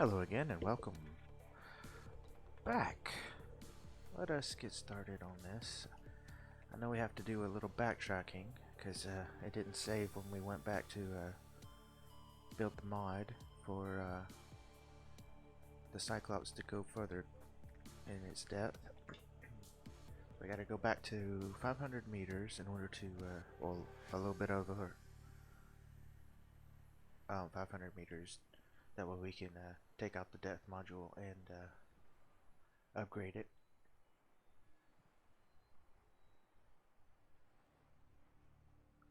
Hello again and welcome back. Let us get started on this. I know we have to do a little backtracking because it didn't save when we went back to build the mod for the Cyclops to go further in its depth. We gotta go back to 500 meters in order to, well, a little bit over 500 meters. That way we can take out the depth module and upgrade it.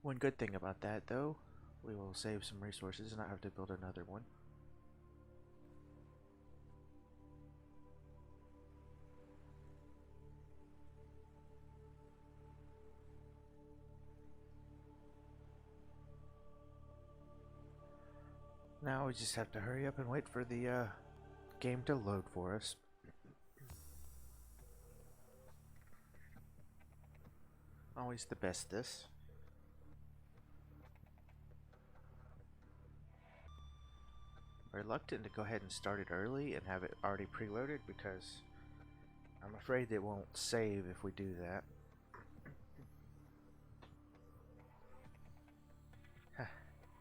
One good thing about that though, we will save some resources and not have to build another one. Now we just have to hurry up and wait for the game to load for us. Always the bestest. Reluctant to go ahead and start it early and have it already preloaded because I'm afraid it won't save if we do that.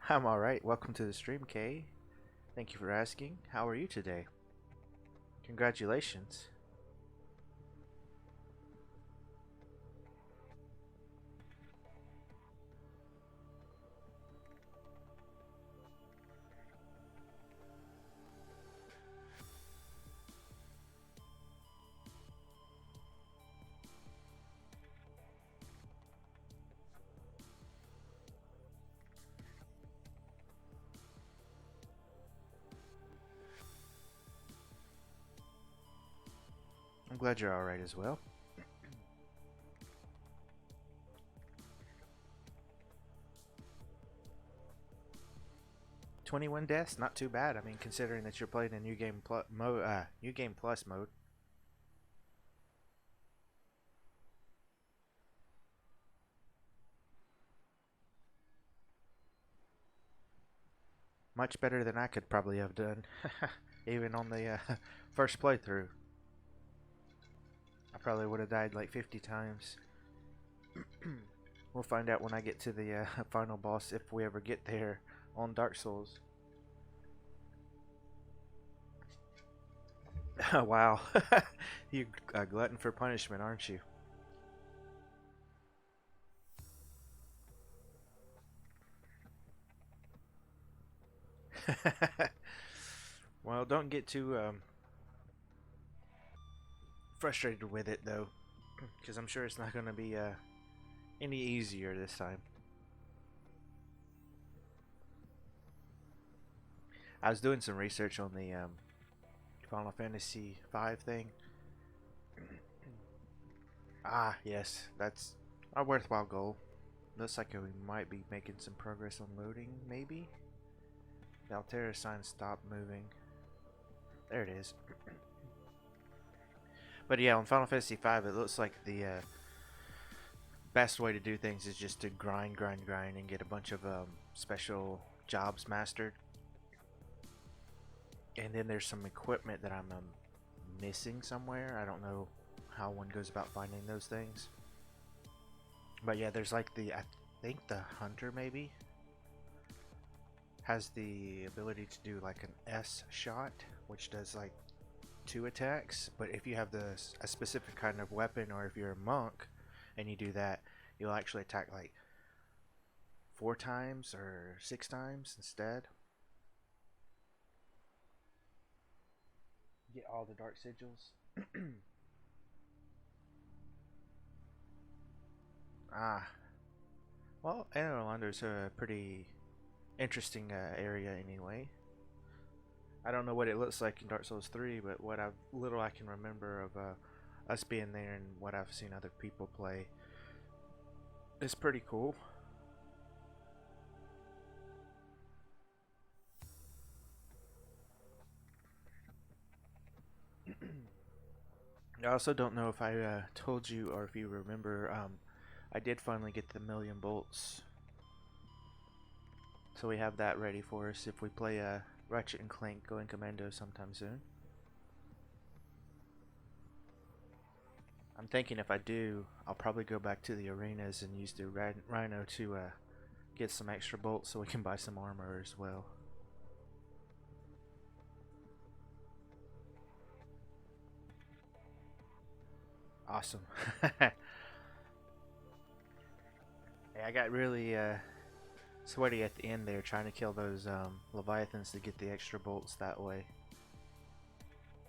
I'm alright. Welcome to the stream, Kay. Thank you for asking. How are you today? Congratulations. I'm glad you're alright as well. "21 deaths, not too bad. I mean, considering that you're playing a new game plus mode. Much better than I could probably have done, even on the first playthrough. I probably would have died like 50 times. We'll find out when I get to the final boss, if we ever get there on Dark Souls. Wow. You're a glutton for punishment, aren't you? Well, don't get too frustrated with it though, because I'm sure it's not going to be any easier this time. I was doing some research on the Final Fantasy V thing. Ah, yes, that's a worthwhile goal. Looks like we might be making some progress on loading, maybe? The Altera sign stopped moving. There it is. But yeah, on Final Fantasy V, it looks like the best way to do things is just to grind, and get a bunch of special jobs mastered. And then there's some equipment that I'm missing somewhere. I don't know how one goes about finding those things. But yeah, there's like I think the hunter maybe has the ability to do like an S shot, which does like 2 attacks. But if you have a specific kind of weapon, or if you're a monk and you do that, you'll actually attack like 4 times or 6 times instead. Get all the dark sigils. Ah, well, Anarlander's a pretty interesting area anyway. I don't know what it looks like in Dark Souls 3, but what little I can remember of us being there and what I've seen other people play, it's pretty cool. I also don't know if I told you or if you remember, I did finally get the 1,000,000 bolts. So we have that ready for us if we play Ratchet and Clank going commando sometime soon. I'm thinking if I do, I'll probably go back to the arenas and use the Rhino to get some extra bolts so we can buy some armor as well. Awesome. Hey, I got really sweaty at the end there trying to kill those Leviathans to get the extra bolts that way.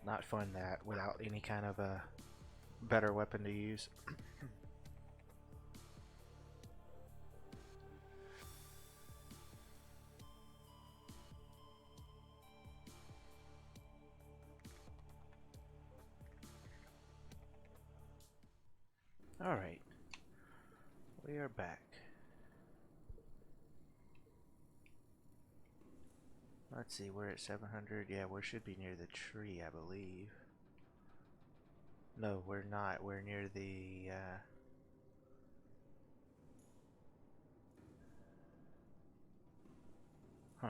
Not fun that without any kind of a better weapon to use. Alright, we are back. Let's see, we're at 700. Yeah, we should be near the tree, I believe. No, we're not. We're near the... Huh.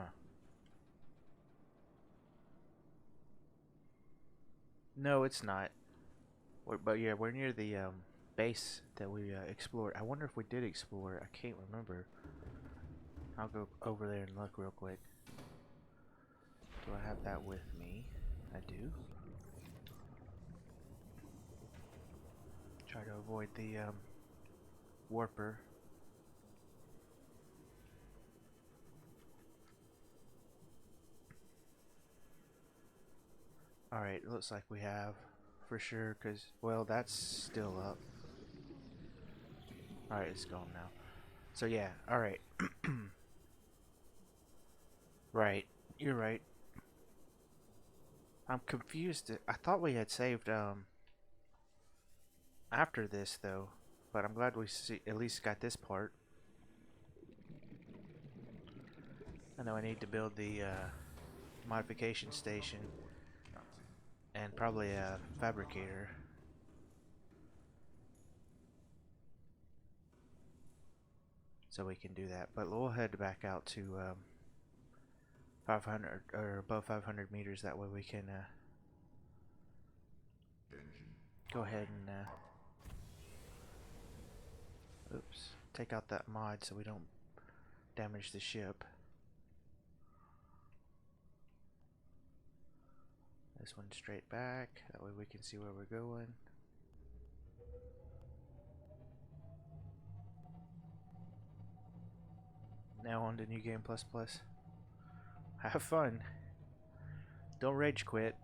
No, it's not. But yeah, we're near the base that we explored. I wonder if we did explore. I can't remember. I'll go over there and look real quick. Do I have that with me? I do. Try to avoid the warper. Alright, looks like we have for sure, because, well, that's still up. Alright, it's gone now. So yeah, alright. Right, you're right. I'm confused. I thought we had saved after this though, but I'm glad we at least got this part. I know I need to build the modification station and probably a fabricator. So we can do that, but we'll head back out to 500 or above 500 meters. That way we can go ahead and oops, take out that mod so we don't damage the ship. This one straight back, that way we can see where we're going. Now on to New Game Plus Plus. Have fun. Don't rage quit.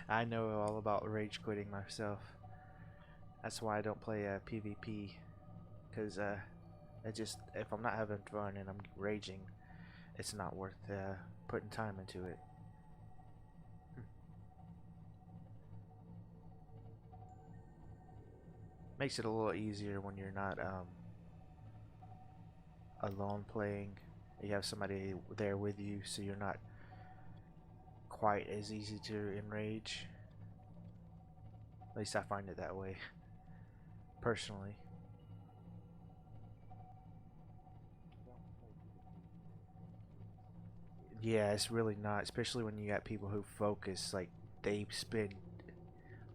I know all about rage quitting myself. That's why I don't play PvP, because it just, if I'm not having fun and I'm raging, it's not worth putting time into it. Makes it a little easier when you're not alone playing. You have somebody there with you, so you're not quite as easy to enrage. At least I find it that way, personally. Yeah, it's really not, especially when you got people who focus, like they spend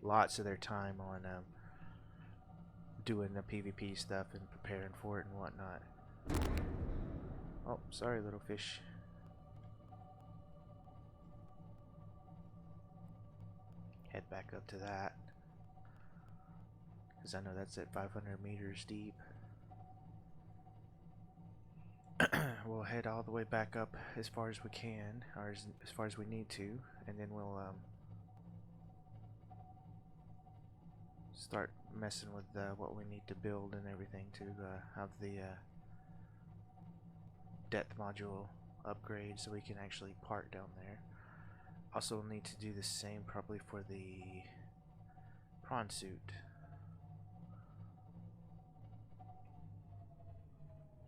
lots of their time on doing the PvP stuff and preparing for it and whatnot. Oh, sorry, little fish. Head back up to that, because I know that's at 500 meters deep. We'll head all the way back up as far as we can, or as far as we need to, and then we'll start messing with what we need to build and everything to have the depth module upgrade so we can actually park down there. Also need to do the same probably for the prawn suit.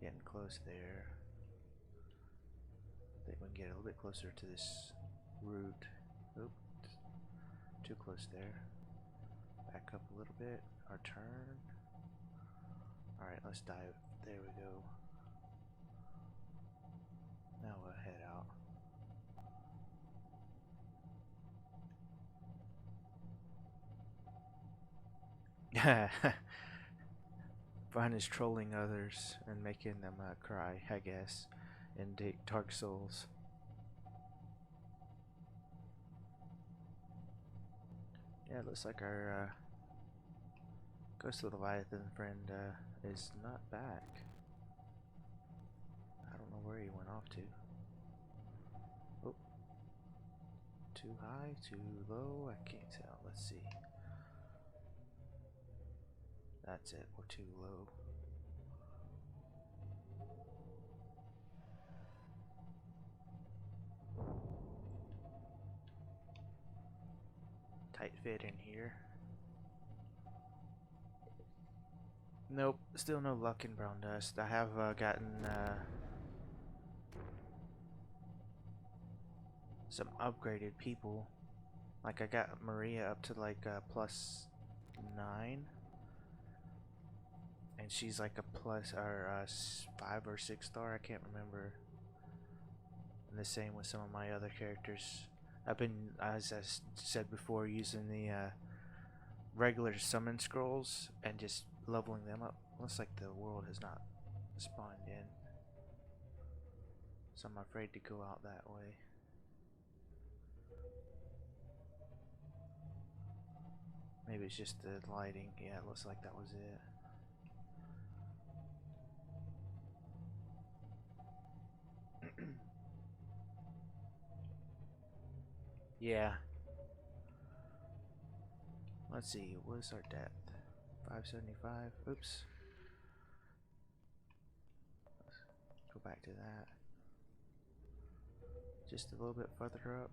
Getting close there. I think we can get a little bit closer to this route. Oops. Too close there. Back up a little bit. Our turn. Alright, let's dive. There we go. Now we'll head out. Fun is trolling others and making them cry, I guess, in Dark Souls. Yeah, it looks like our Ghost of the Leviathan friend is not back. I don't know where he went off to. Oh. Too high, too low, I can't tell. Let's see. That's it, we're too low. Tight fit in here. Nope, still no luck in Brown Dust. I have gotten some upgraded people. Like I got Maria up to like +9. And she's like a plus or 5 or 6 star, I can't remember. And the same with some of my other characters. I've been, as I said before, using the regular summon scrolls and just leveling them up. Looks like the world has not spawned in, so I'm afraid to go out that way. Maybe it's just the lighting. Yeah, it looks like that was it. Yeah. Let's see, what's our depth? 575. Oops. Let's go back to that. Just a little bit further up.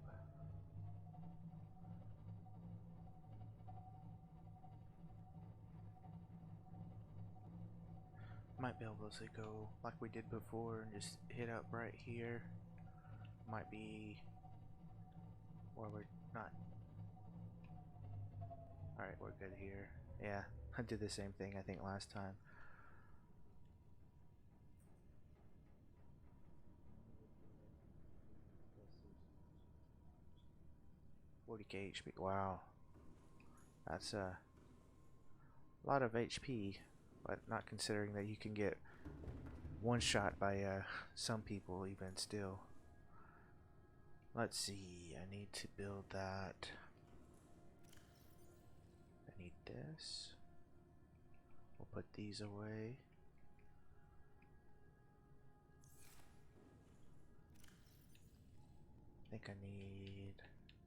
Might be able to go like we did before and just hit up right here. Might be where we're not. Alright, we're good here. Yeah, I did the same thing I think last time. 40k HP. Wow. That's a lot of HP, but not considering that you can get one shot by some people even still. Let's see, I need to build that. I need this. We'll put these away. I think I need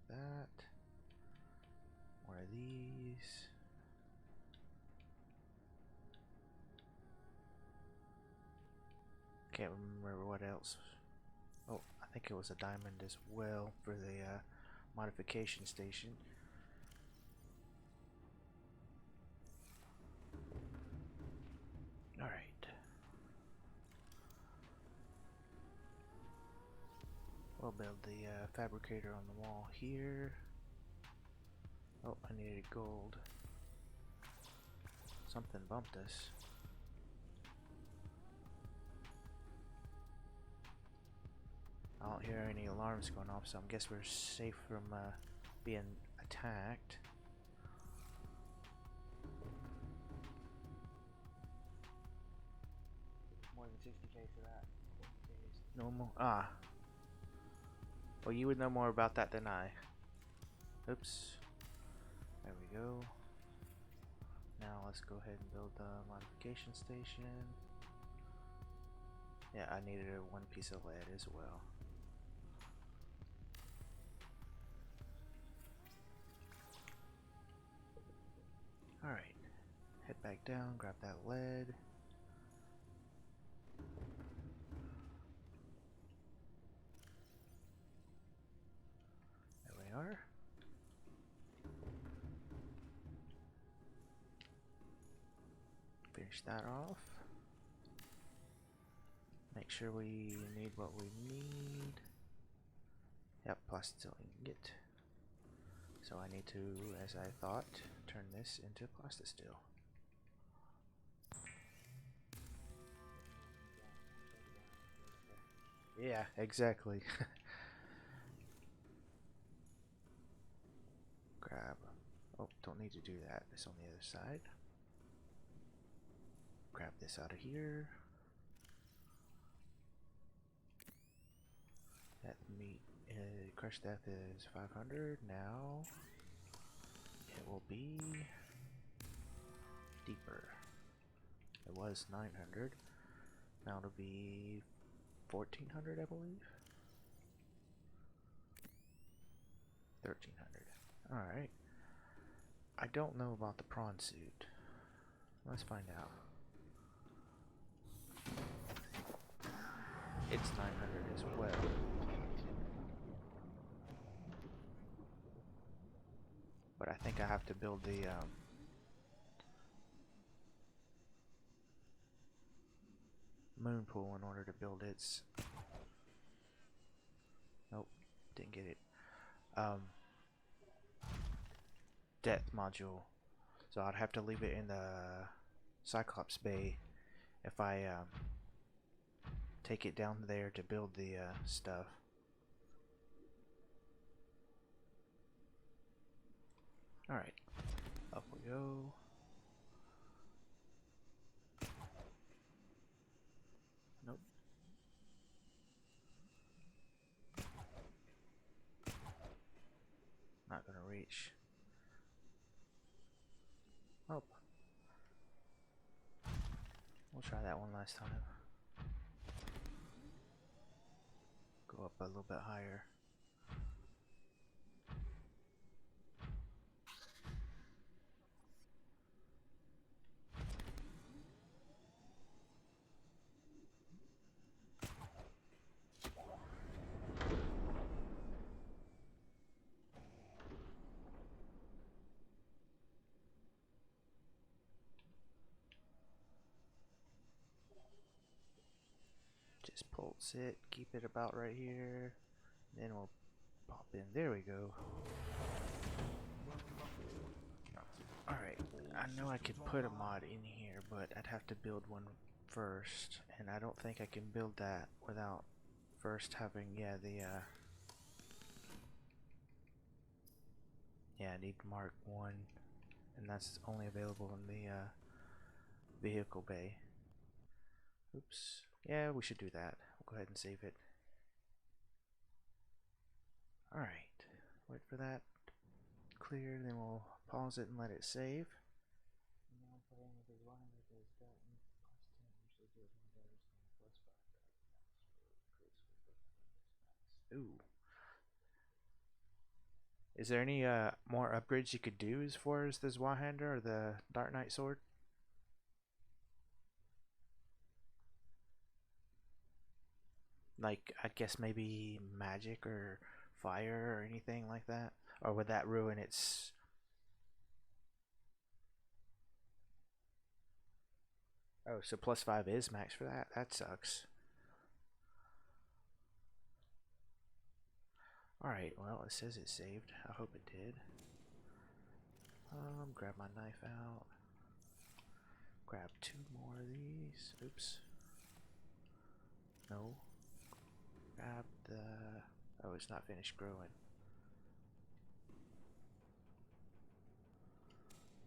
that. One of these. Can't remember what else. Oh, I think it was a diamond as well for the modification station. Alright. We'll build the fabricator on the wall here. Oh, I needed gold. Something bumped us. I don't hear any alarms going off, so I guess we're safe from being attacked. More than 60k for that. Normal. Ah. Well, you would know more about that than I. Oops. There we go. Now let's go ahead and build the modification station. Yeah, I needed one piece of lead as well. Alright, head back down, grab that lead. There we are. Finish that off. Make sure we need what we need. Yep, plasteel ingot. So I need to, as I thought, turn this into plastisteel. Yeah, exactly. Grab. Oh, don't need to do that. It's on the other side. Grab this out of here. That meat, crushed death is 500. Now it will be deeper. It was 900. Now it'll be 1400, I believe. 1300. Alright. I don't know about the prawn suit. Let's find out. It's 900 as well. But I think I have to build the moon pool in order to build its... Nope, didn't get it. Depth module. So I'd have to leave it in the Cyclops Bay if I take it down there to build the stuff. Alright, up we go. Nope. Not gonna reach. Oh. We'll try that one last time. Go up a little bit higher. Just pulse it, keep it about right here, then we'll pop in. There we go. Alright, I know I could put a mod in here, but I'd have to build one first, and I don't think I can build that without first having, I need Mark 1, and that's only available in the vehicle bay. Oops. Yeah, we should do that. We'll go ahead and save it. Alright, wait for that to clear, then we'll pause it and let it save. Ooh. Is there any more upgrades you could do as far as the Zweihander or the Dark Knight sword? Like, I guess maybe magic or fire or anything like that? Or would that ruin its... Oh, so +5 is max for that? That sucks. Alright, well, it says it saved. I hope it did. Grab my knife out. Grab 2 more of these. Oops. No. Grab the... Oh, it's not finished growing.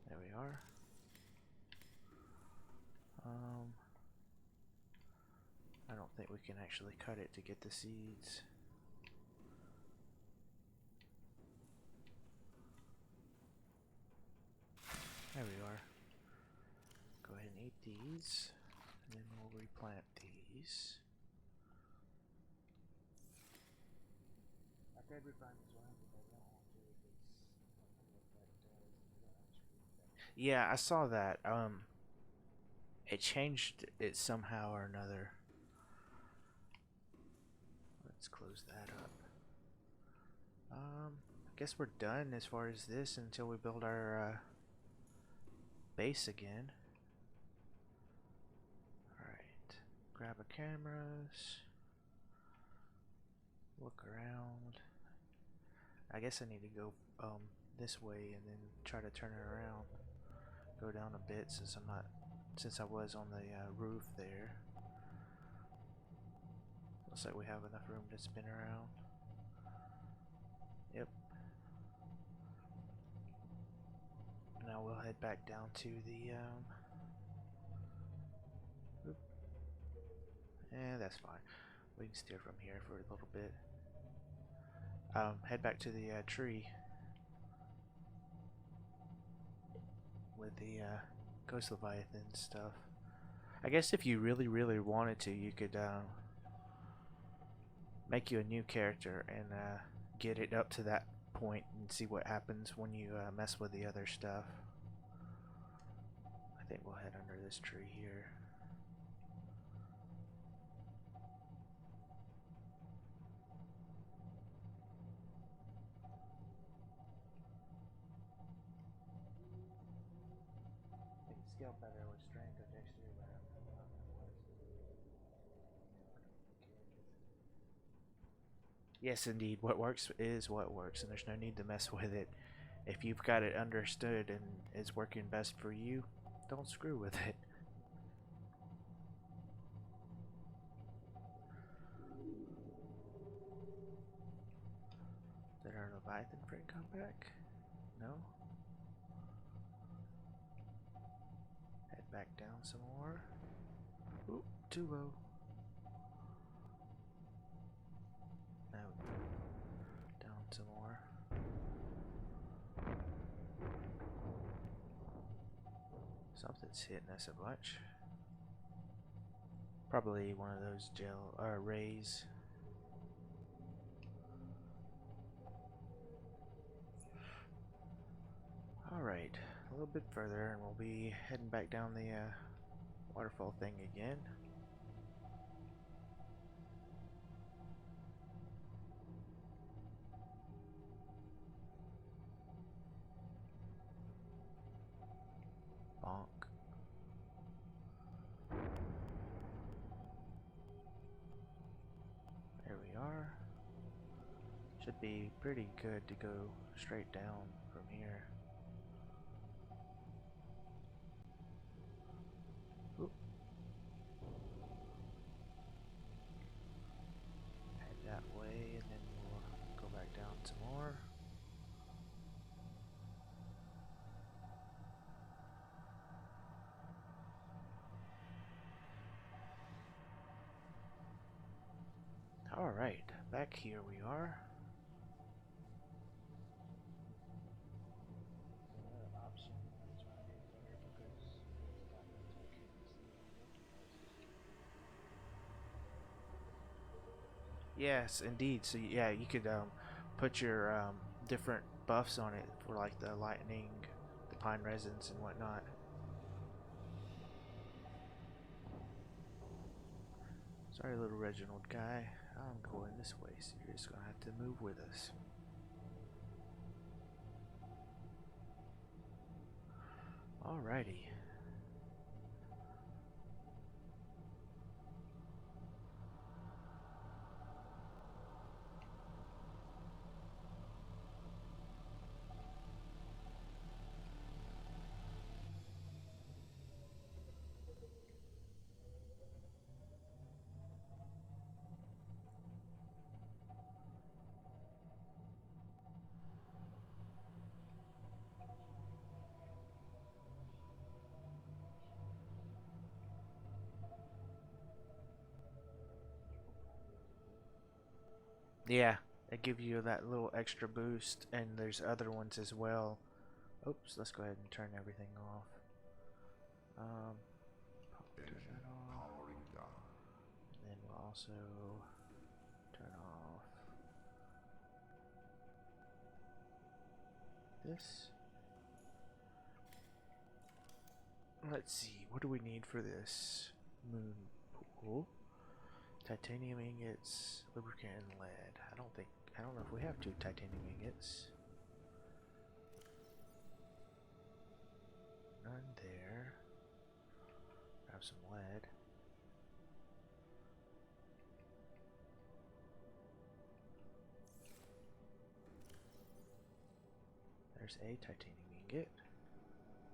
There we are. I don't think we can actually cut it to get the seeds. There we are. Go ahead and eat these, and then we'll replant these. I could refine this one, but I don't want to if it's what that does. Yeah, I saw that. It changed it somehow or another. Let's close that up. I guess we're done as far as this until we build our base again. Alright, grab a cameras, look around. I guess I need to go this way and then try to turn it around. Go down a bit since I was on the roof there. Looks like we have enough room to spin around. Yep. Now we'll head back down to the that's fine. We can steer from here for a little bit. Head back to the tree with the ghost leviathan stuff. I guess if you really wanted to, you could make you a new character and get it up to that point and see what happens when you mess with the other stuff. I think we'll head under this tree here. Scale better with strength or dexterity, but I don't know how that works. Yes, indeed. What works is what works, and there's no need to mess with it. If you've got it understood and it's working best for you, don't screw with it. Did our Leviathan friend come back? No? Head back down some more. Oop, too low. No. Down some more. Something's hitting us a bunch. Probably one of those rays. Alright, a little bit further and we'll be heading back down the waterfall thing again. Bonk. There we are. Should be pretty good to go straight down from here. Oop. Head that way and then we'll go back down some more. Alright, back here we are. Yes, indeed. So yeah, you could put your different buffs on it for like the lightning, the pine resins, and whatnot. Sorry, little Reginald guy. I'm going this way, so you're just gonna have to move with us. Alrighty. Yeah, it gives you that little extra boost, and there's other ones as well. Oops, let's go ahead and turn everything off. Turn that off. And then we'll also turn off this. Let's see, what do we need for this moon pool? Titanium ingots, lubricant, and lead. I don't know if we have 2 titanium ingots. None there. Grab some lead. There's a titanium ingot.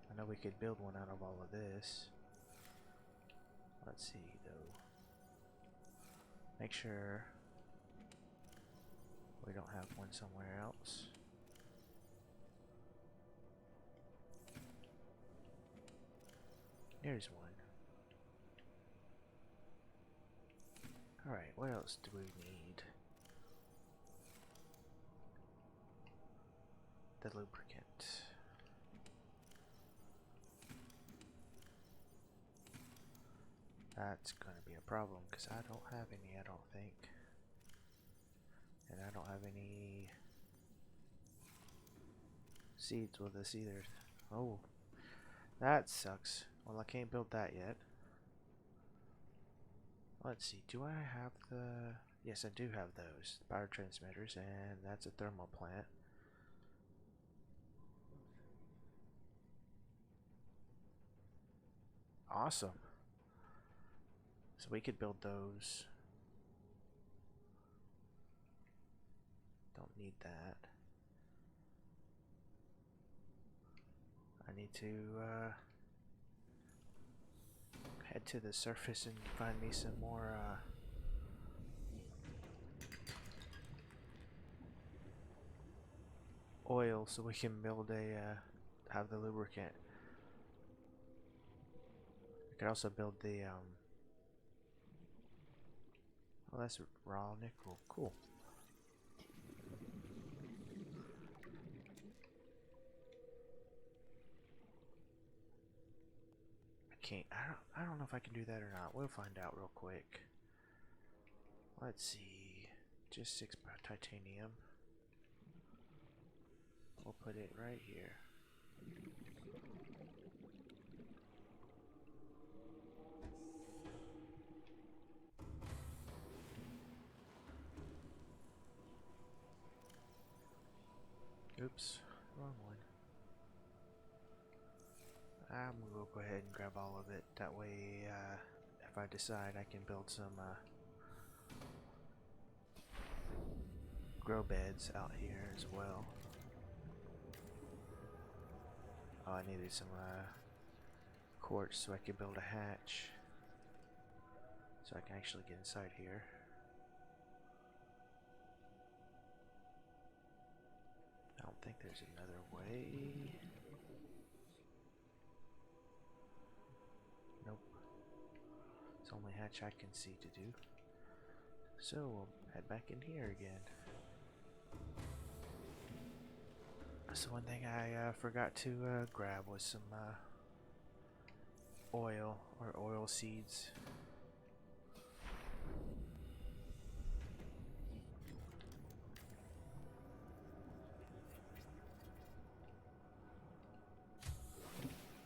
I know we could build one out of all of this. Let's see though. Make sure we don't have one somewhere else. Here's one. Alright, what else do we need? The lubricant. That's gonna be a problem because I don't have any, I don't think. And I don't have any seeds with us either. Oh, that sucks. Well, I can't build that yet. Let's see, do I have the... Yes, I do have those. Power transmitters, and that's a thermal plant. Awesome. So we could build those. Don't need that. I need to head to the surface and find me some more oil so we can build a have the lubricant. I could also build the oh, that's raw nickel. Cool. I don't know if I can do that or not. We'll find out real quick. Let's see. Just 6 titanium. We'll put it right here. Oops, wrong one. I'm gonna go ahead and grab all of it. That way, if I decide, I can build some grow beds out here as well. Oh, I needed some quartz so I could build a hatch. So I can actually get inside here. I don't think there's another way. Nope. It's the only hatch I can see to do. So we'll head back in here again. So one thing I forgot to grab was some oil or oil seeds.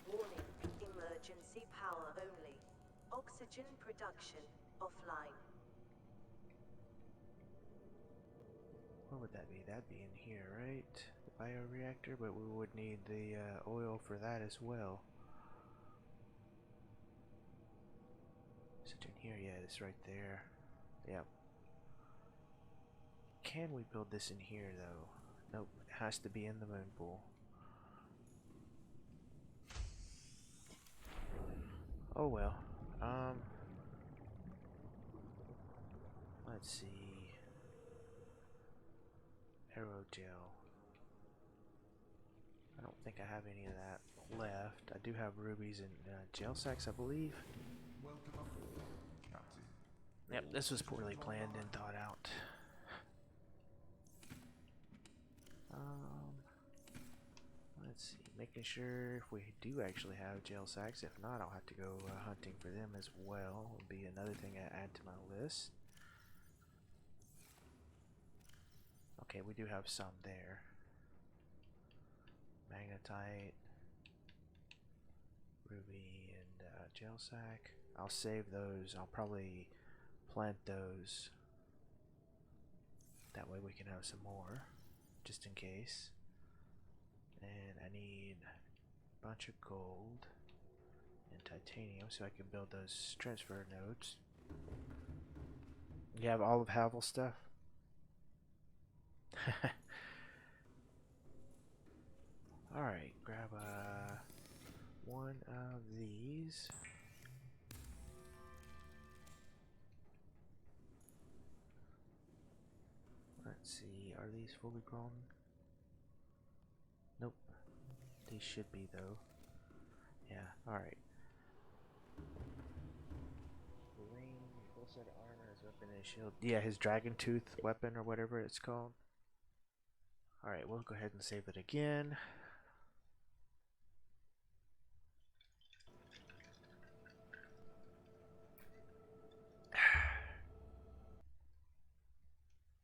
Warning, emergency power only. Oxygen production offline. What would that be? That'd be in here, right? The bioreactor, but we would need the oil for that as well. Is it in here? Yeah, it's right there. Yep. Can we build this in here though? Nope, it has to be in the moon pool. Oh well. Let's see. Aerogel. I don't think I have any of that left. I do have rubies and gel sacks, I believe. Welcome aboard, Captain. Yep, this was poorly planned and thought out. Let's see. Making sure if we do actually have gel sacks. If not, I'll have to go hunting for them as well. Will be another thing I add to my list. Okay, we do have some there. Magnetite, ruby, and gel sack. I'll save those. I'll probably plant those. That way we can have some more, just in case. And I need a bunch of gold and titanium so I can build those transfer nodes. You have all of Havel stuff? Alright, grab one of these. Let's see, are these fully grown? Nope. These should be though. Yeah, alright. Ring, full set of armor, his weapon and shield. Yeah, his dragon tooth weapon or whatever it's called. Alright, we'll go ahead and save it again.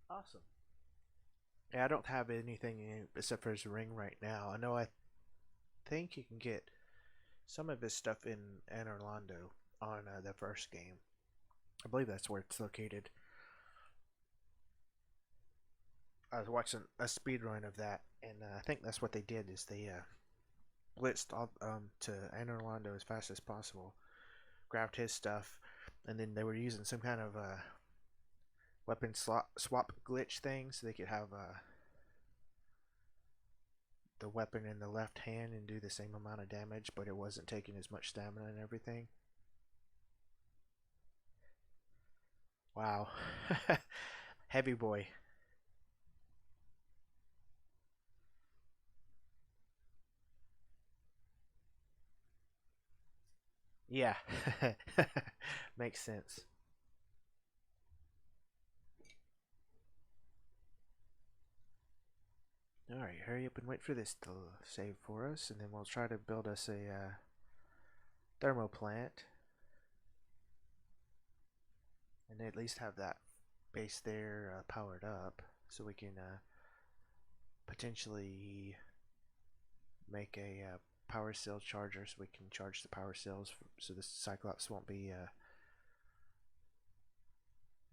Awesome. Yeah, I don't have anything except for his ring right now. I think you can get some of his stuff in Anor Londo on the first game. I believe that's where it's located. I was watching a speed run of that, and I think that's what they did is they blitzed all, to Anor Londo as fast as possible, grabbed his stuff, and then they were using some kind of weapon swap glitch thing so they could have the weapon in the left hand and do the same amount of damage, but it wasn't taking as much stamina and everything. Wow. Heavy boy. Yeah. Makes sense. Alright, hurry up and wait for this to save for us, and then we'll try to build us a thermo plant. And at least have that base there powered up, so we can potentially make a power cell charger so we can charge the power cells so the Cyclops won't be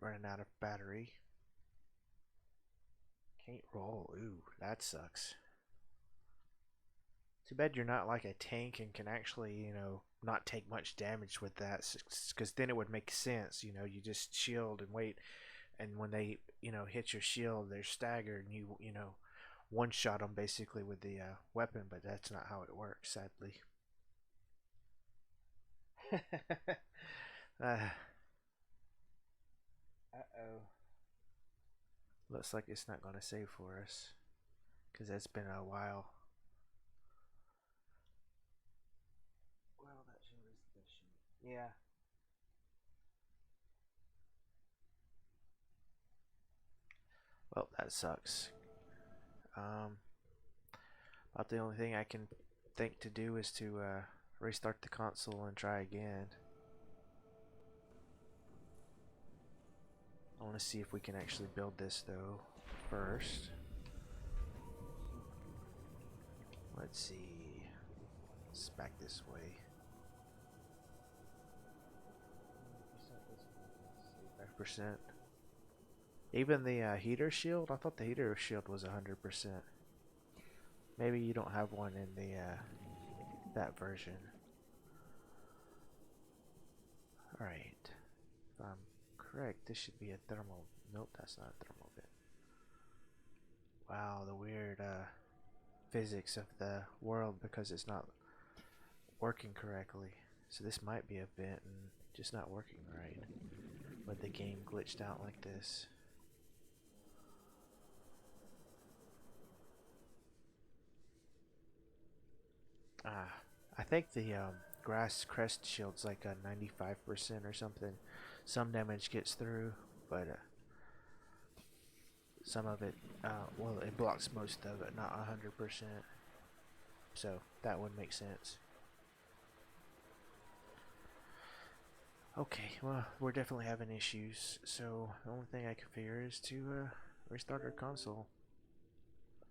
running out of battery. Can't roll. Ooh, that sucks. Too bad you're not like a tank and can actually, not take much damage with that, because then it would make sense. You just shield and wait, and when they, hit your shield, they're staggered, and you one shot them basically with the weapon, but that's not how it works, sadly. uh oh. Looks like it's not going to save for us because it's been a while. Well, that shield is the shield. Yeah. Well, that sucks. Um, about the only thing I can think to do is to restart the console and try again. I want to see if we can actually build this though first. Let's see. Let's back this way. 5%. Even the heater shield? I thought the heater shield was 100%. Maybe you don't have one in the that version. Alright. If I'm correct, this should be a thermal. Nope, that's not a thermal vent. Wow, the weird physics of the world because it's not working correctly. So this might be a vent and just not working right. But the game glitched out like this. I think the grass crest shield's like a 95% or something. Some damage gets through, but some of it, well, it blocks most of it, not 100%. So that would make sense. Okay, well, we're definitely having issues. So the only thing I can figure is to restart our console.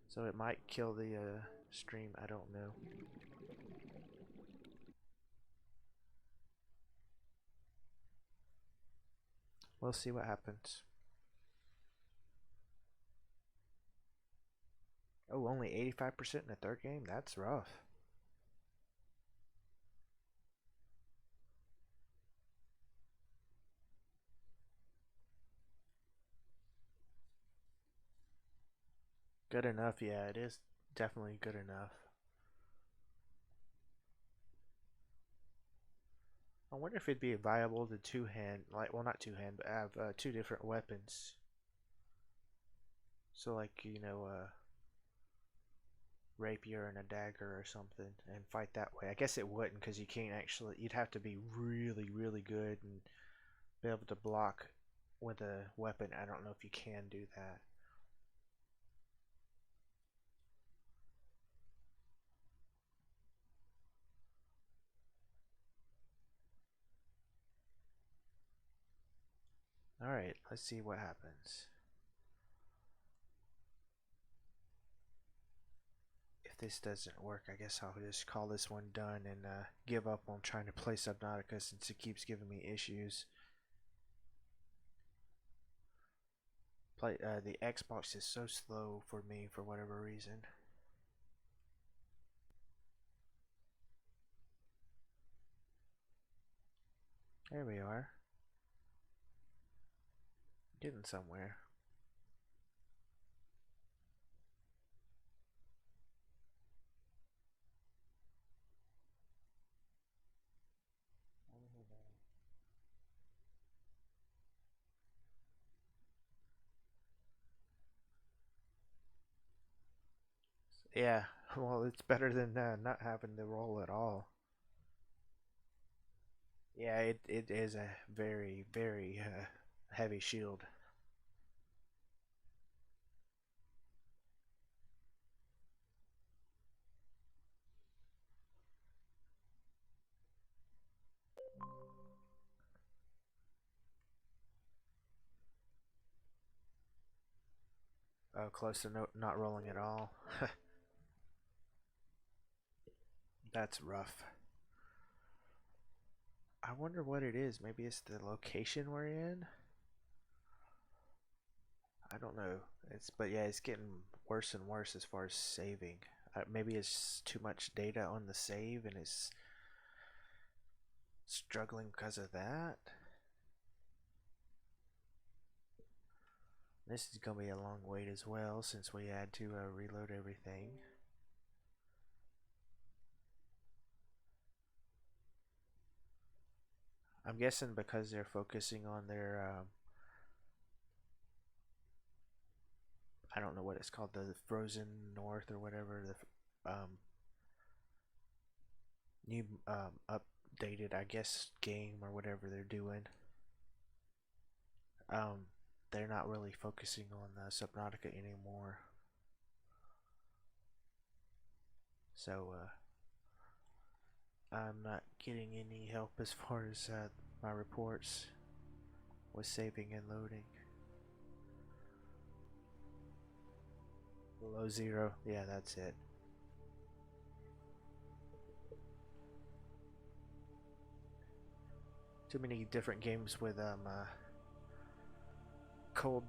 So it might kill the stream. I don't know. We'll see what happens. Oh, only 85% in the third game? That's rough. Good enough, yeah, it is definitely good enough. I wonder if it'd be viable to two-hand, like, well, not two-hand, but have two different weapons. So, like, rapier and a dagger or something, and fight that way. I guess it wouldn't, because you can't actually. You'd have to be really, really good and be able to block with a weapon. I don't know if you can do that. Alright, let's see what happens. If this doesn't work, I guess I'll just call this one done and give up on trying to play Subnautica since it keeps giving me issues. The Xbox is so slow for me for whatever reason. There we are. Getting somewhere. Yeah, well, it's better than not having the roll at all. Yeah, it is a very, very heavy shield. Oh, close to not rolling at all. That's rough. I wonder what it is. Maybe it's the location we're in? I don't know. But yeah, it's getting worse and worse as far as saving. Maybe it's too much data on the save and it's struggling because of that. This is gonna be a long wait as well since we had to reload everything. I'm guessing because they're focusing on their I don't know what it's called, the Frozen North or whatever, the new updated, I guess, game or whatever they're doing. Um, they're not really focusing on Subnautica anymore. So I'm not getting any help as far as my reports with saving and loading. Below zero, yeah, that's it. Too many different games with cold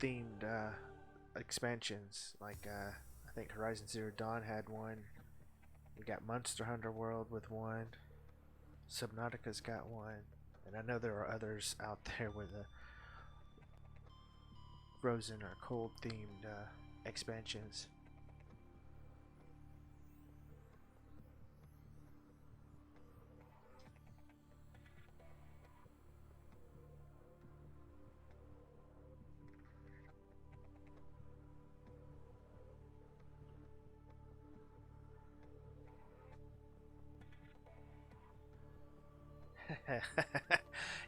themed expansions. Like I think Horizon Zero Dawn had one. We got Monster Hunter World with one. Subnautica's got one, and I know there are others out there with a frozen or cold themed expansions.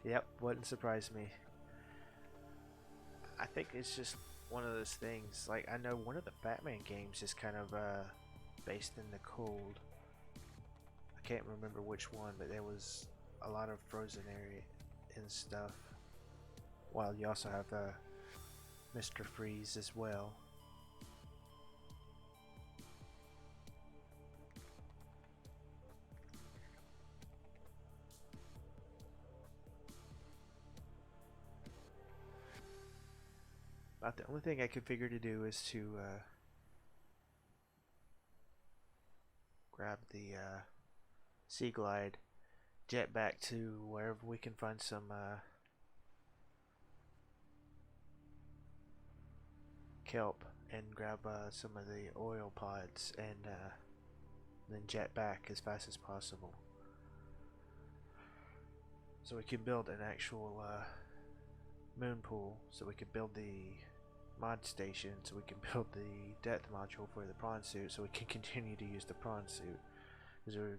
Yep, wouldn't surprise me. I think it's just one of those things. Like, I know one of the Batman games is kind of based in the cold. I can't remember which one, but there was a lot of frozen area and stuff. While you also have Mr. Freeze as well. About the only thing I could figure to do is to grab the Sea Glide, jet back to wherever we can find some kelp and grab some of the oil pods and then jet back as fast as possible. so we can build an actual moon pool, so we can build the mod station, so we can build the depth module for the prawn suit, so we can continue to use the prawn suit, because we're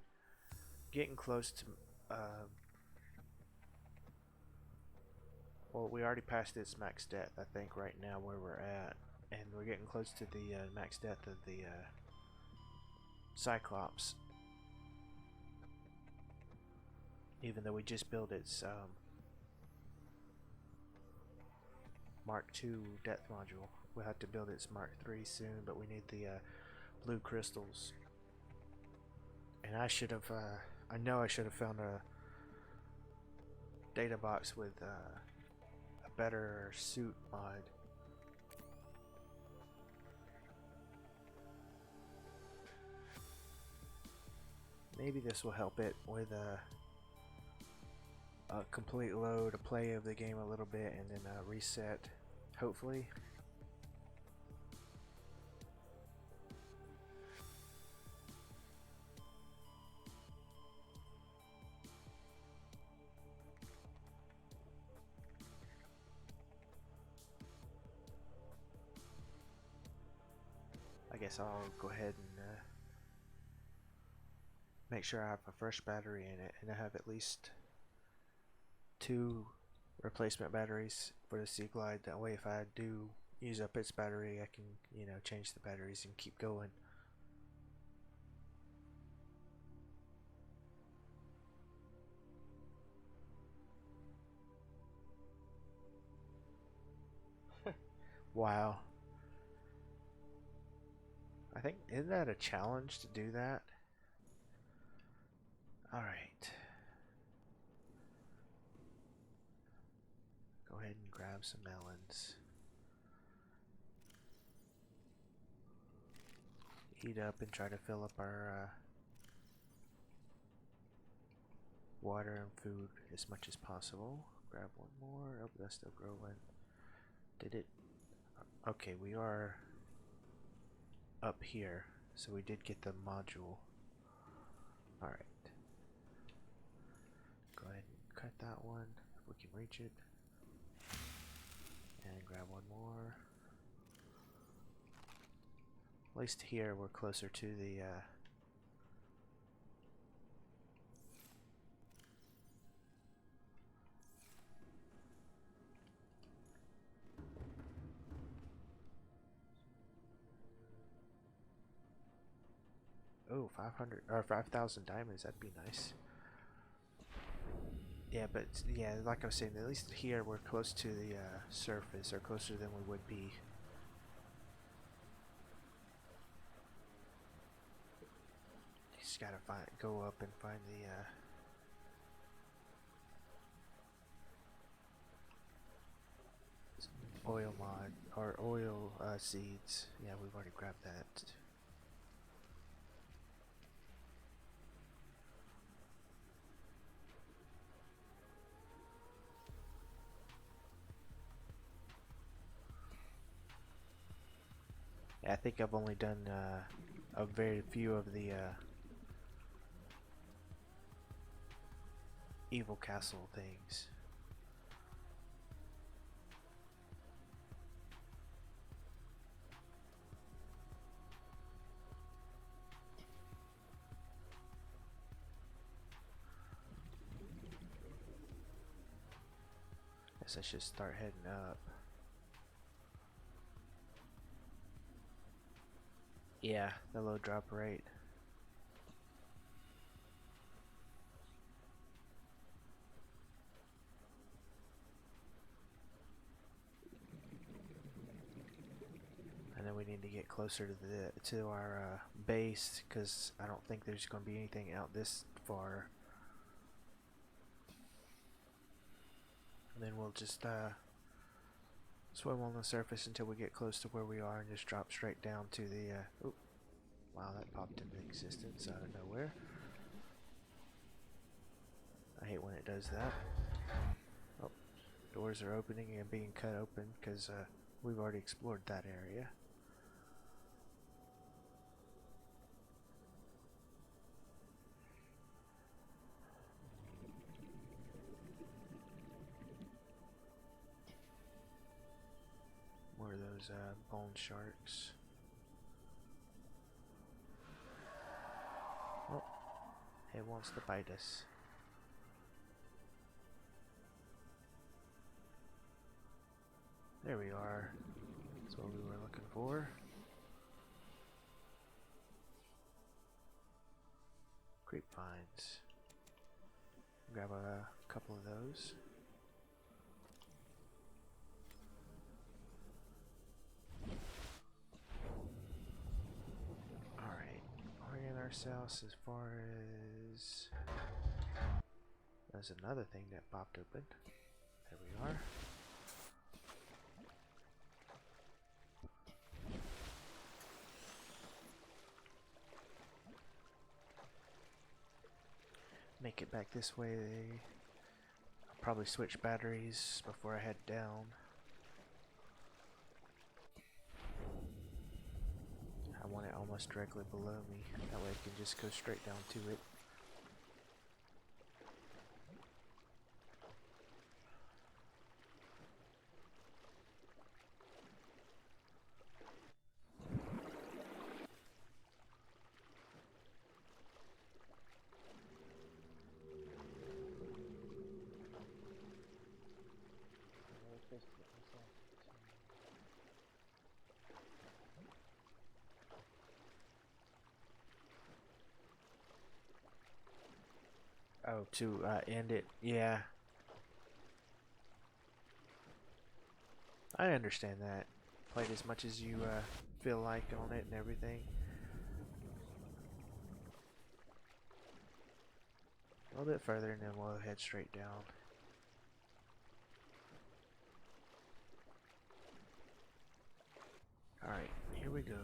getting close to well, we already passed its max depth, I think, right now where we're at, and we're getting close to the max depth of the Cyclops, even though we just built its Mark II depth module. We'll have to build its Mark III soon, but we need the blue crystals. And I should have, I know I should have found a data box with a better suit mod. Maybe this will help it with a complete load, a play of the game a little bit, and then reset, hopefully. I guess I'll go ahead and make sure I have a fresh battery in it, and I have at least 2 replacement batteries for the Sea Glide. That way, if I do use up its battery, I can, you know, change the batteries and keep going. Wow. I think, isn't that a challenge to do that? Alright. Go ahead and grab some melons. Eat up and try to fill up our water and food as much as possible. Grab one more. Oh, that's still growing. Did it? Okay, we are up here, so we did get the module. Alright. Go ahead and cut that one if we can reach it. And grab one more. At least here we're closer to the oh, 500 or 5,000 diamonds, that'd be nice. Yeah, but yeah, like I was saying, at least here we're close to the surface, or closer than we would be. Just gotta go up and find the oil mod, or oil seeds. Yeah, we've already grabbed that. I think I've only done a very few of the evil castle things. Guess I should start heading up. Yeah, the low drop rate. And then we need to get closer to our base, because I don't think there's going to be anything out this far. And then we'll just swim on the surface until we get close to where we are, and just drop straight down to the oh, wow, that popped into existence out of nowhere. I hate when it does that. Oh, doors are opening and being cut open because we've already explored that area. those bone sharks. Oh, it wants to bite us. There we are. That's what we were looking for. Grapevines. Grab a couple of those. Alright, orient ourselves as far as... There's another thing that popped open. There we are. Make it back this way. I'll probably switch batteries before I head down. I want it almost directly below me. That way I can just go straight down to it. Oh, to end it. Yeah. I understand that. Played as much as you feel like on it and everything. A little bit further and then we'll head straight down. Alright, here we go.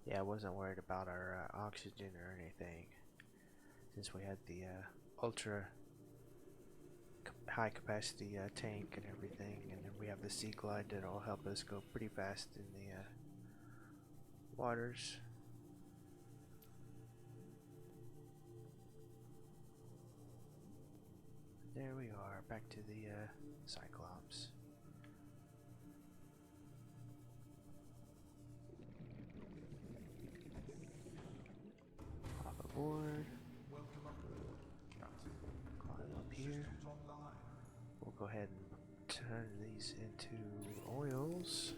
Yeah, I wasn't worried about our oxygen or anything, since we had the ultra high capacity tank and everything, and then we have the sea glide that'll help us go pretty fast in the waters. There we are, back to the Cyclops. Hop aboard. Welcome aboard, Captain. Climb up here. Systems online. We'll go ahead and turn these into oils.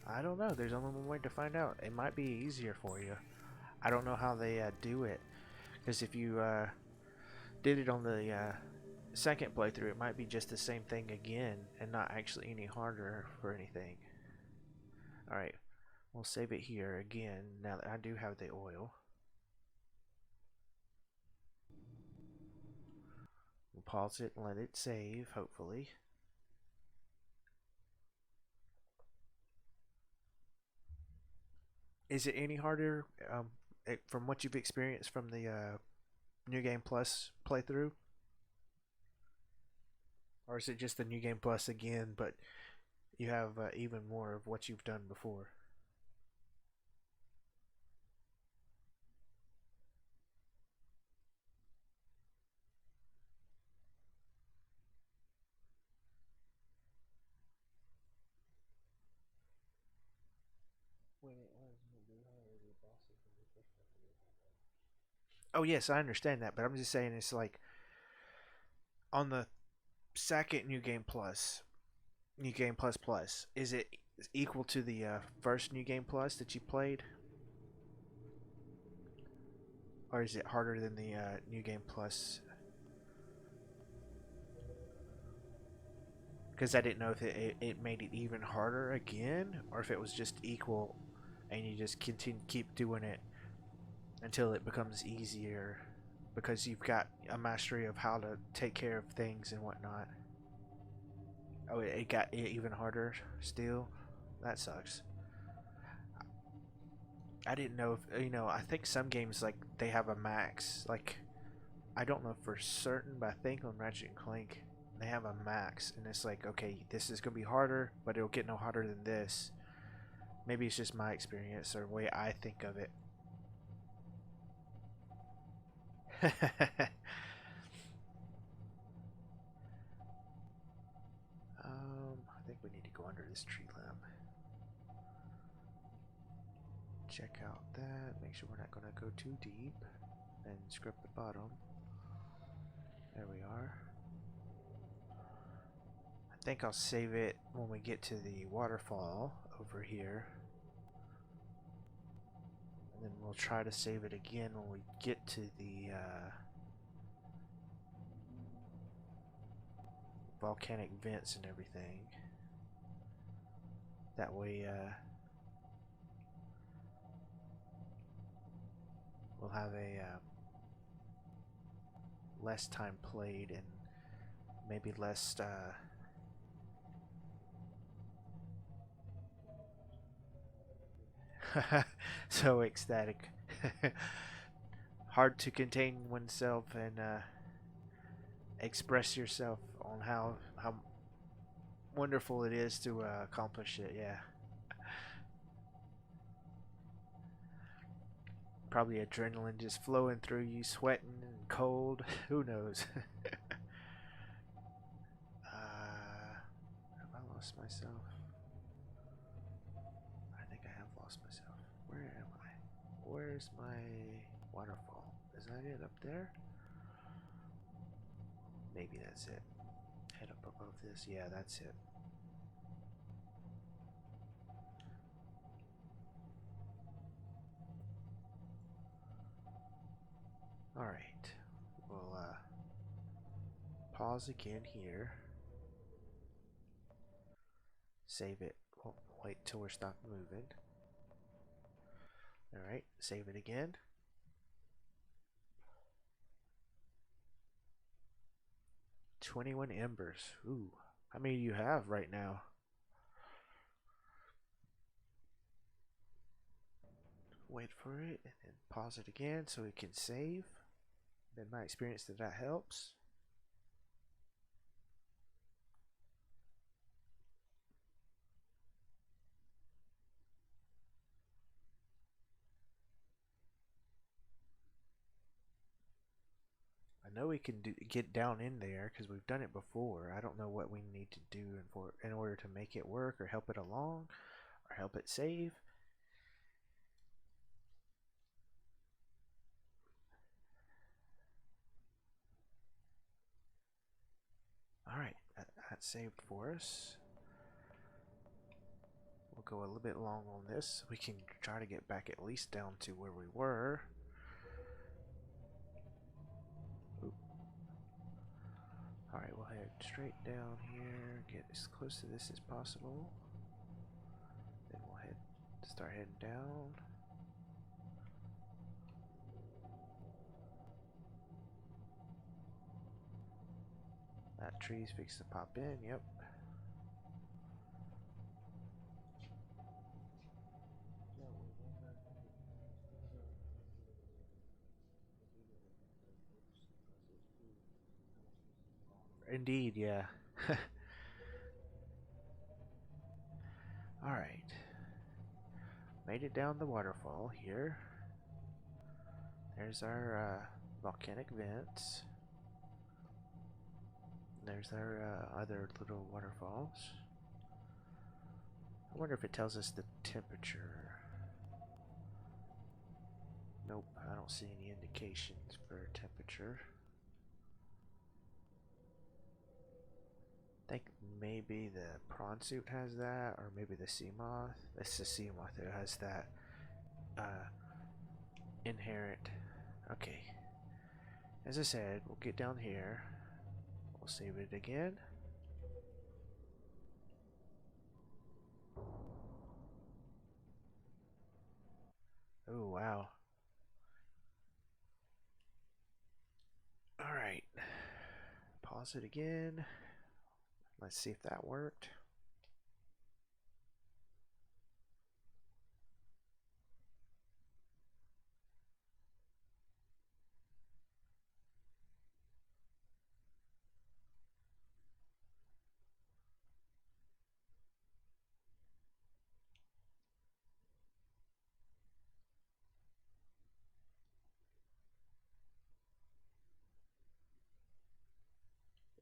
I don't know. There's only one way to find out. It might be easier for you. I don't know how they do it. Because if you did it on the second playthrough, it might be just the same thing again and not actually any harder for anything. Alright. We'll save it here again now that I do have the oil. We'll pause it and let it save, hopefully. Is it any harder from what you've experienced from the New Game Plus playthrough? Or is it just the New Game Plus again, but you have even more of what you've done before? Oh yes, I understand that, but I'm just saying it's like on the second New Game Plus, New Game Plus Plus, is it equal to the first New Game Plus that you played? Or is it harder than the New Game Plus? Because I didn't know if it made it even harder again, or if it was just equal and you just keep doing it until it becomes easier. because you've got a mastery of how to take care of things and whatnot. Oh, it got even harder still? That sucks. I didn't know if, I think some games, like, they have a max. Like, I don't know for certain, but I think on Ratchet and Clank, they have a max. And it's like, okay, this is going to be harder, but it'll get no harder than this. Maybe it's just my experience or the way I think of it. I think we need to go under this tree limb. Check out that. Make sure we're not going to go too deep. And scrub the bottom. There we are. I think I'll save it when we get to the waterfall over here. And then we'll try to save it again when we get to the volcanic vents and everything. That way we'll have a less time played and maybe less so ecstatic. Hard to contain oneself and express yourself on how wonderful it is to accomplish it. Yeah, probably adrenaline just flowing through you, sweating and cold. Who knows? Have I lost myself? I think I have lost myself. Where am I? Where's my waterfall? Is that it up there? Maybe that's it. Head up above this. Yeah, that's it. Alright. We'll pause again here. Save it. We'll wait till we're stopped moving. Alright, save it again. "21 embers. Ooh. How many do you have right now? Wait for it and then pause it again so we can save. In my experience that helps. I know we can get down in there because we've done it before. I don't know what we need to do in order to make it work or help it along or help it save. Alright, that's saved for us. We'll go a little bit long on this. We can try to get back at least down to where we were. Alright, we'll head straight down here, get as close to this as possible. Then we'll start heading down. That tree's fixed to pop in, yep. Indeed, yeah. Alright. Made it down the waterfall here. There's our volcanic vents. There's our other little waterfalls. I wonder if it tells us the temperature. Nope, I don't see any indications for temperature. I think maybe the prawn suit has that, or maybe the sea moth. It's the sea moth that has that inherent. Okay. As I said, we'll get down here. We'll save it again. Oh, wow. pause it again. Let's see if that worked.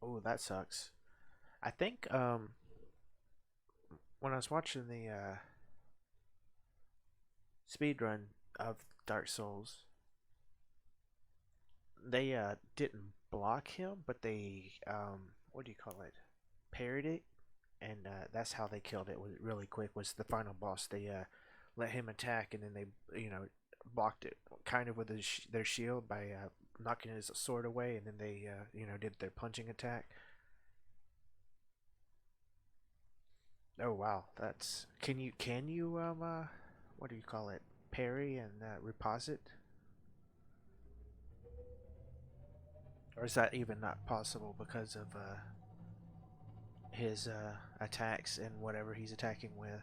Oh, that sucks. I think when I was watching the speed run of Dark Souls, they didn't block him, but they what do you call it? Parried it, and that's how they killed it. Was really quick. Was the final boss? They let him attack, and then they blocked it kind of with their shield by knocking his sword away, and then they did their punching attack. Oh wow, that's can you what do you call it? Parry and reposit, or is that even not possible because of his attacks and whatever he's attacking with?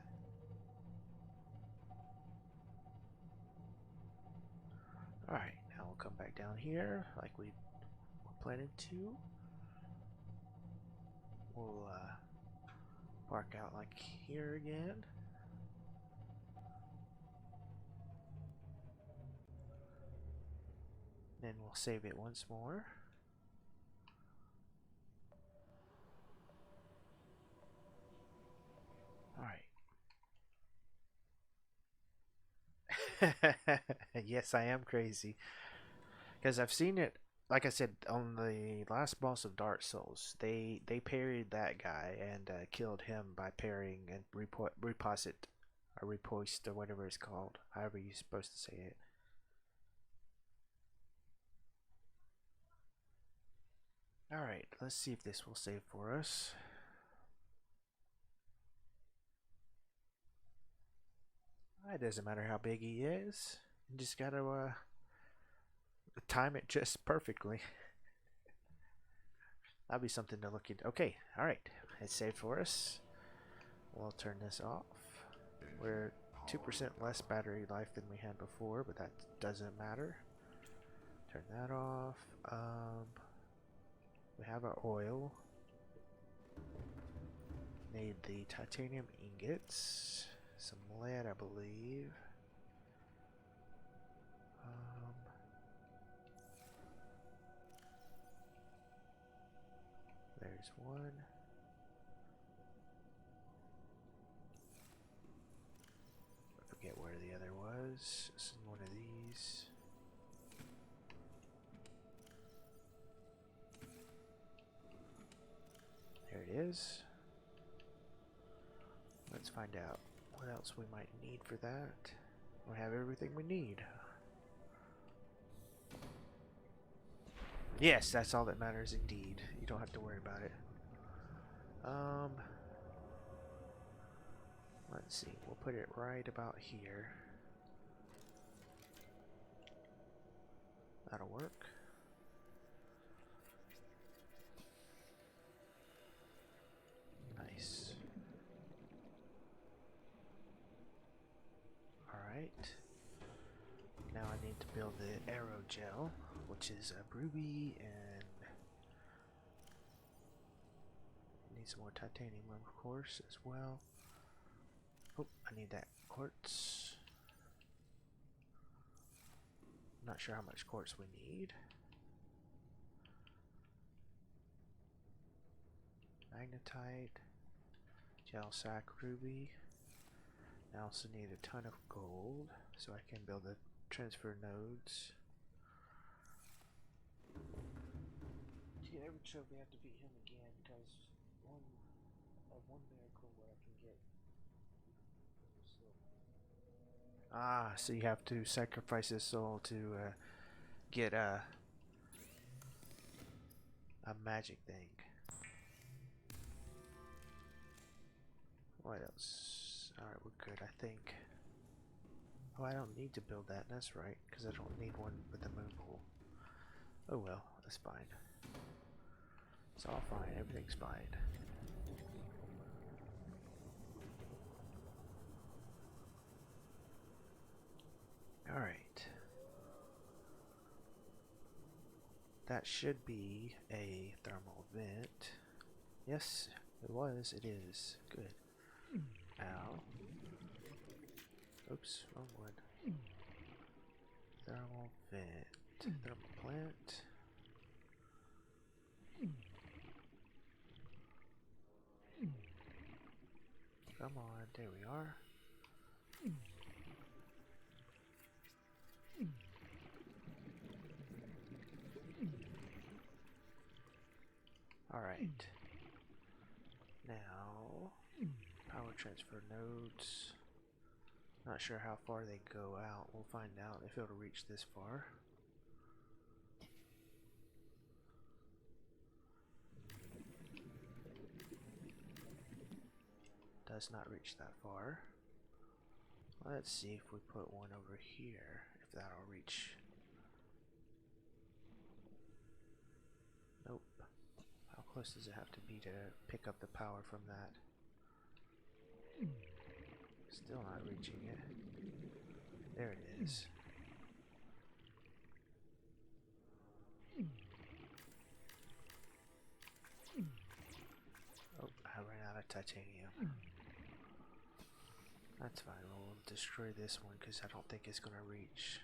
All right, now we'll come back down here like we were planning to. We'll park out like here again. Then we'll save it once more. Alright. Yes, I am crazy. Because I've seen it, like I said, on the last boss of Dark Souls. They parried that guy and killed him by parrying and reposit, or repost, or whatever it's called. However you're supposed to say it. Alright, let's see if this will save for us. It doesn't matter how big he is. You just gotta time it just perfectly. That'll be something to look into. Okay, alright. It's saved for us. We'll turn this off. We're 2% less battery life than we had before, but that doesn't matter. Turn that off. We have our oil. Need the titanium ingots. Some lead, I believe. There's one. I forget where the other was. This is one of these. There it is. Let's find out what else we might need for that. We have everything we need. Yes, that's all that matters indeed. You don't have to worry about it. Let's see. We'll put it right about here. That'll work. Nice. Alright. Now I need to build the aerogel, which is a ruby, and need some more titanium, of course, as well. Oh, I need that quartz. Not sure how much quartz we need. Magnetite, gel sac ruby. I also need a ton of gold so I can build the transfer nodes. See, every trophy I have to beat him again because one miracle where I can get. Ah, so you have to sacrifice his soul to get a magic thing. What else? Alright, we're good, I think. Oh, I don't need to build that, that's right, because I don't need one with the moon pool. Oh well, that's fine. It's all fine. Everything's fine. Alright. That should be a thermal vent. Yes, it was. It is. Good. Ow. Oops, wrong one. Thermal vent. Thermal plant. Come on, there we are. Alright. Now, power transfer nodes. Not sure how far they go out. We'll find out if it'll reach this far. Does not reach that far. Let's see if we put one over here, if that'll reach. Nope. How close does it have to be to pick up the power from that? Still not reaching it. There it is. Oh, I ran out of titanium. That's fine, we'll destroy this one because I don't think it's going to reach.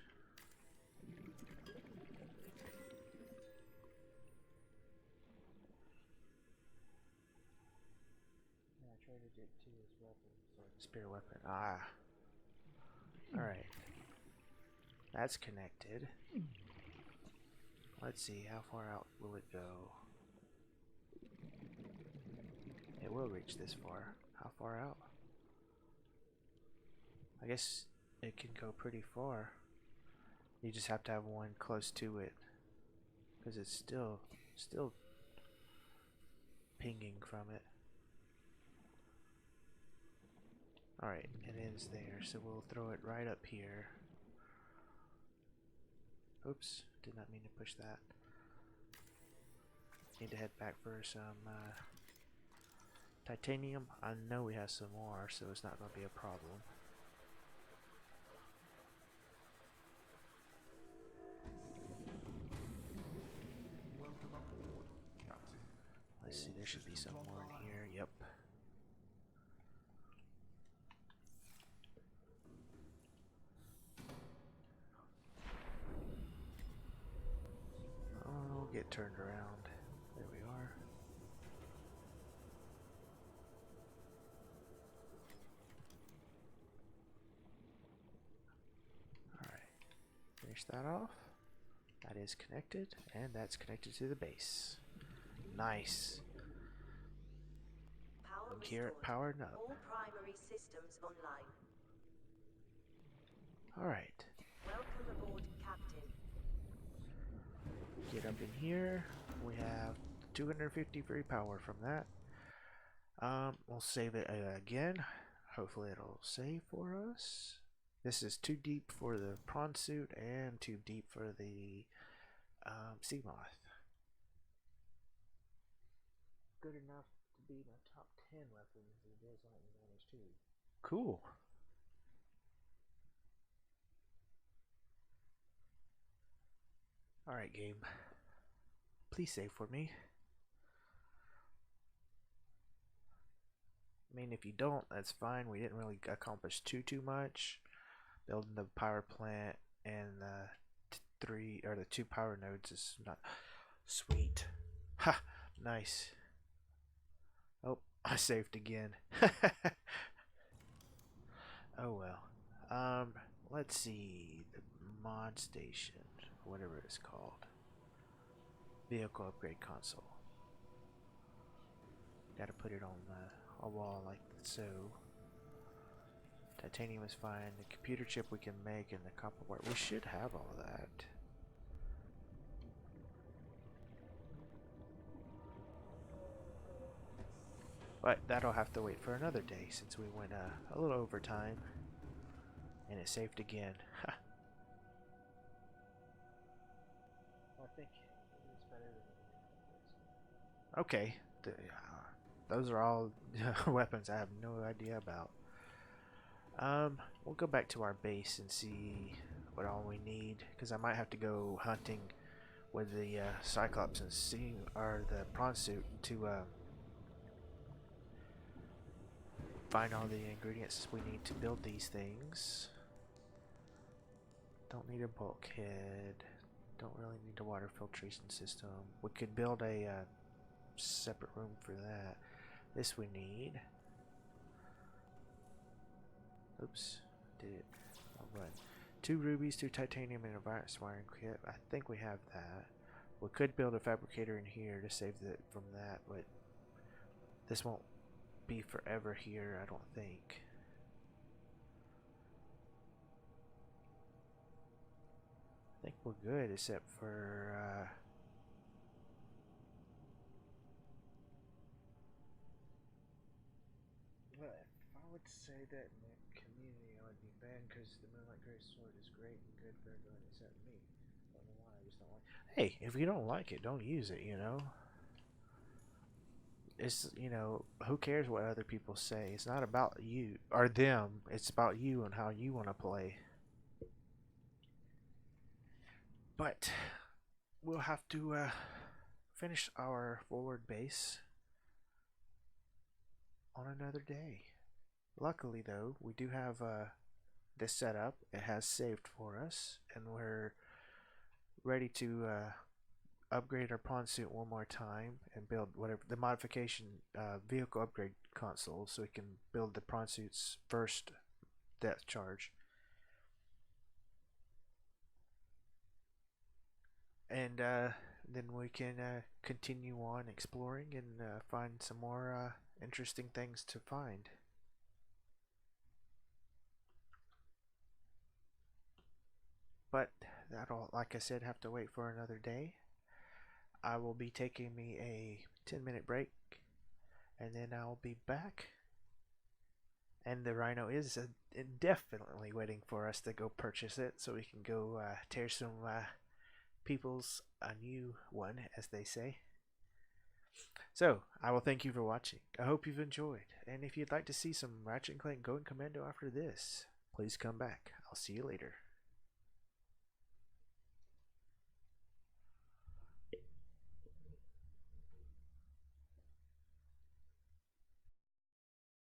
Yeah, I traded it to his weapon, so spear weapon. Ah. Alright. That's connected. Let's see, how far out will it go? It will reach this far. How far out? I guess it can go pretty far. You just have to have one close to it, because it's still pinging from it. Alright, it ends there, so we'll throw it right up here. Oops, did not mean to push that. Need to head back for some titanium. I know we have some more, so it's not going to be a problem. Welcome aboard, Captain. Let's see, there should be some more in here. Yep. Oh, get turned around. There we are. Alright. Finish that off. That is connected, and that's connected to the base. Nice. Power Here, restored. powered up. All primary systems online. Alright. Welcome aboard, Captain. Get up in here. We have 250 free power from that. We'll save it again. Hopefully it'll save for us. This is too deep for the prawn suit and too deep for the sea moth. Good enough to be my top 10 weapons in Dead Lightning Manage 2. Cool. Alright, game. Please save for me. I mean, if you don't, that's fine. We didn't really accomplish too much. Building the power plant and the two power nodes is not sweet. Ha! Nice. Oh, I saved again. Oh well. Let's see the mod station, whatever it's called. Vehicle upgrade console. Gotta put it on a wall like so. Titanium is fine. The computer chip we can make, and the copper wire. We should have all of that. But that'll have to wait for another day since we went a little over time. And it saved again. Ha! I think it's better than Okay. Those are all weapons I have no idea about. We'll go back to our base and see what all we need, because I might have to go hunting with the Cyclops and see, or the prawn suit, to find all the ingredients we need to build these things. Don't need a bulkhead. Don't really need a water filtration system. We could build a separate room for that. This we need. Oops, did it. I'll run. 2 rubies, 2 titanium, and a virus wiring kit. I think we have that. We could build a fabricator in here to save from that, but this won't be forever here, I don't think. I think we're good, except for well, if I would say that in the community, I would be banned because the Moonlight Gray Sword is great and good for everyone except me. I don't know why, I just don't like it. Hey, if you don't like it, don't use it, you know? It's, you know, who cares what other people say? It's not about you or them, it's about you and how you want to play. But we'll have to finish our forward base on another day. Luckily, though, we do have this set up. It has saved for us, and we're ready to upgrade our pawn suit one more time and build whatever the modification vehicle upgrade console, so we can build the prawn suit's first depth charge. And then we can continue on exploring and find some more interesting things to find. But that'll, like I said, have to wait for another day. I will be taking me a 10-minute break, and then I'll be back. And the Rhino is definitely waiting for us to go purchase it, so we can go tear some people's a new one, as they say. So, I will thank you for watching. I hope you've enjoyed, and if you'd like to see some Ratchet & Clank Going Commando after this, please come back. I'll see you later.